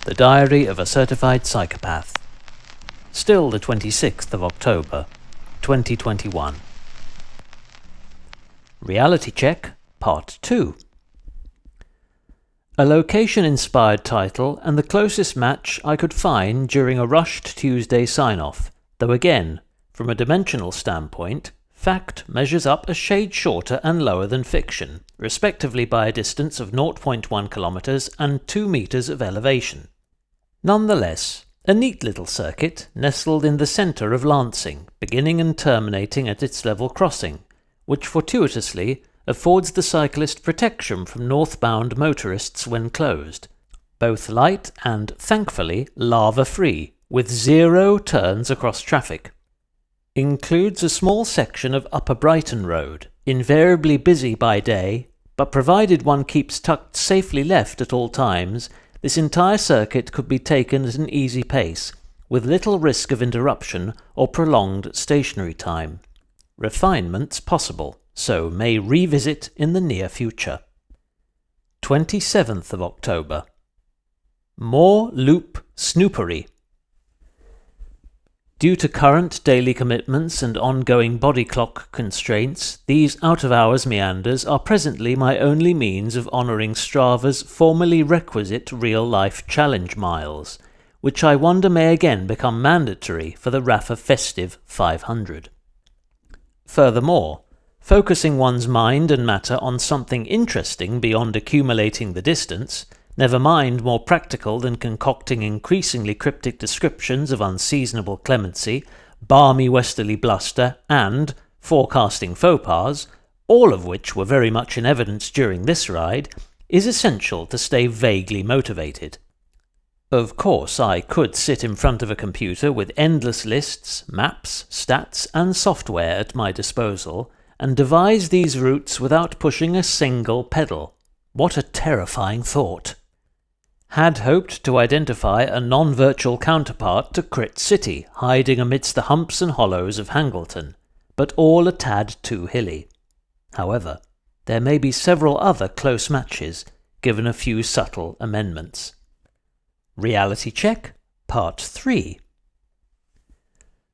The Diary of a Certified Psychopath. Still the 26th of October, 2021. Reality Check, Part 2. A location-inspired title and the closest match I could find during a rushed Tuesday sign-off, though again, from a dimensional standpoint, fact measures up a shade shorter and lower than fiction, respectively by a distance of 0.1 kilometers and 2 meters of elevation. Nonetheless, a neat little circuit nestled in the centre of Lancing, beginning and terminating at its level crossing, which fortuitously affords the cyclist protection from northbound motorists when closed, both light and, thankfully, lava-free, with 0 turns across traffic. Includes a small section of Upper Brighton Road, invariably busy by day, but provided one keeps tucked safely left at all times, this entire circuit could be taken at an easy pace, with little risk of interruption or prolonged stationary time. Refinements possible, so may revisit in the near future. 27th of October. More loop snoopery. Due to current daily commitments and ongoing body clock constraints, these out-of-hours meanders are presently my only means of honouring Strava's formerly requisite real-life challenge miles, which I wonder may again become mandatory for the Rafa Festive 500. Furthermore, focusing one's mind and matter on something interesting beyond accumulating the distance, never mind more practical than concocting increasingly cryptic descriptions of unseasonable clemency, balmy westerly bluster, and forecasting faux pas, all of which were very much in evidence during this ride, is essential to stay vaguely motivated. Of course, I could sit in front of a computer with endless lists, maps, stats, and software at my disposal, and devise these routes without pushing a single pedal. What a terrifying thought! Had hoped to identify a non-virtual counterpart to Crit City hiding amidst the humps and hollows of Hangleton, but all a tad too hilly. However, there may be several other close matches, given a few subtle amendments. Reality Check, Part 3.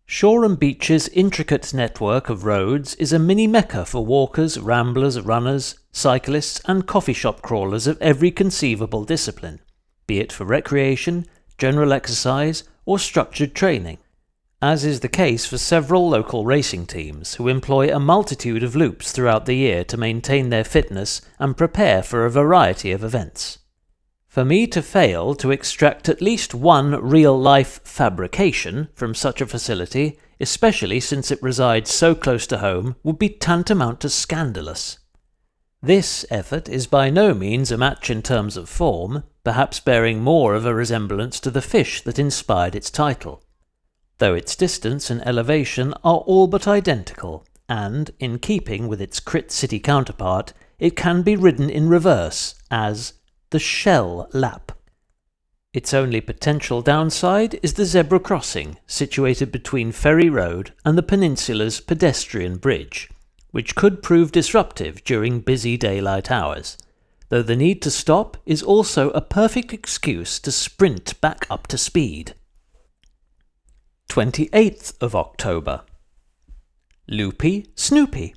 Shoreham Beach's intricate network of roads is a mini-mecca for walkers, ramblers, runners, cyclists and coffee shop crawlers of every conceivable discipline, be it for recreation, general exercise, or structured training, as is the case for several local racing teams who employ a multitude of loops throughout the year to maintain their fitness and prepare for a variety of events. For me to fail to extract at least one real-life fabrication from such a facility, especially since it resides so close to home, would be tantamount to scandalous. This effort is by no means a match in terms of form, perhaps bearing more of a resemblance to the fish that inspired its title, though its distance and elevation are all but identical, and, in keeping with its Crit City counterpart, it can be ridden in reverse as the Shell Lap. Its only potential downside is the zebra crossing, situated between Ferry Road and the peninsula's pedestrian bridge, which could prove disruptive during busy daylight hours, though the need to stop is also a perfect excuse to sprint back up to speed. 28th of October. Loopy Snoopy.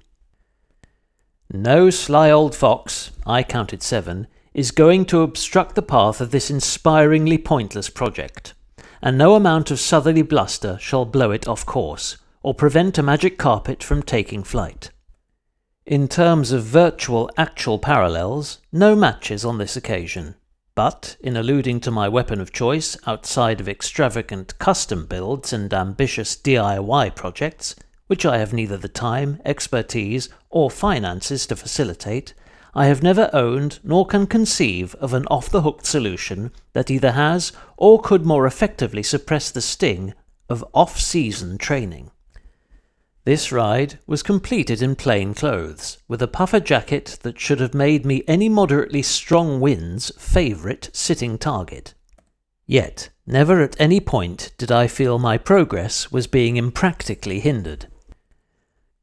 No sly old fox, I counted 7, is going to obstruct the path of this inspiringly pointless project, and no amount of southerly bluster shall blow it off course, or prevent a magic carpet from taking flight. In terms of virtual actual parallels, no matches on this occasion, but, in alluding to my weapon of choice outside of extravagant custom builds and ambitious DIY projects, which I have neither the time, expertise, or finances to facilitate, I have never owned nor can conceive of an off-the-hook solution that either has or could more effectively suppress the sting of off-season training. This ride was completed in plain clothes, with a puffer jacket that should have made me any moderately strong wind's favourite sitting target. Yet, never at any point did I feel my progress was being impractically hindered.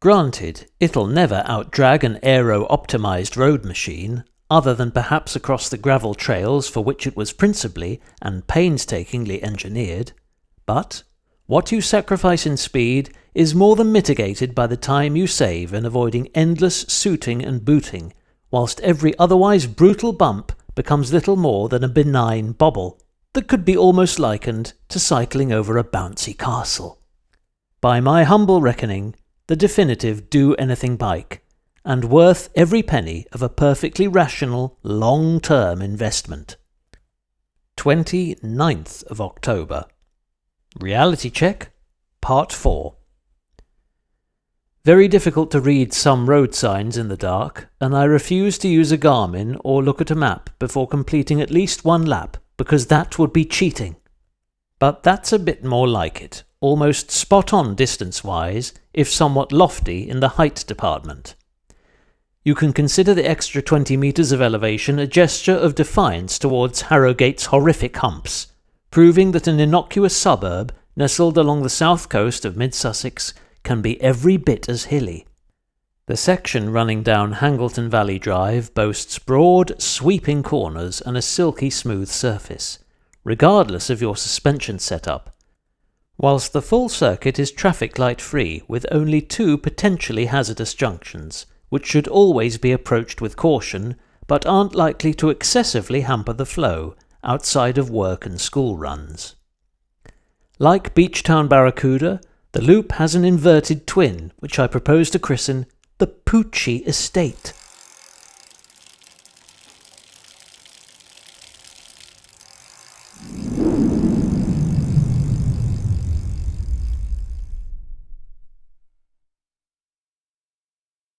Granted, it'll never outdrag an aero-optimised road machine, other than perhaps across the gravel trails for which it was principally and painstakingly engineered, but what you sacrifice in speed is more than mitigated by the time you save in avoiding endless suiting and booting, whilst every otherwise brutal bump becomes little more than a benign bobble that could be almost likened to cycling over a bouncy castle. By my humble reckoning, the definitive do-anything bike, and worth every penny of a perfectly rational, long-term investment. 29th of October. Reality Check, Part 4. Very difficult to read some road signs in the dark, and I refuse to use a Garmin or look at a map before completing at least one lap, because that would be cheating. But that's a bit more like it, almost spot-on distance-wise, if somewhat lofty in the height department. You can consider the extra 20 metres of elevation a gesture of defiance towards Harrogate's horrific humps, proving that an innocuous suburb nestled along the south coast of mid-Sussex can be every bit as hilly. The section running down Hangleton Valley Drive boasts broad, sweeping corners and a silky smooth surface, regardless of your suspension setup, whilst the full circuit is traffic light free with only 2 potentially hazardous junctions, which should always be approached with caution, but aren't likely to excessively hamper the flow outside of work and school runs. Like Beachtown Barracuda, the loop has an inverted twin, which I propose to christen the Poochie Estate.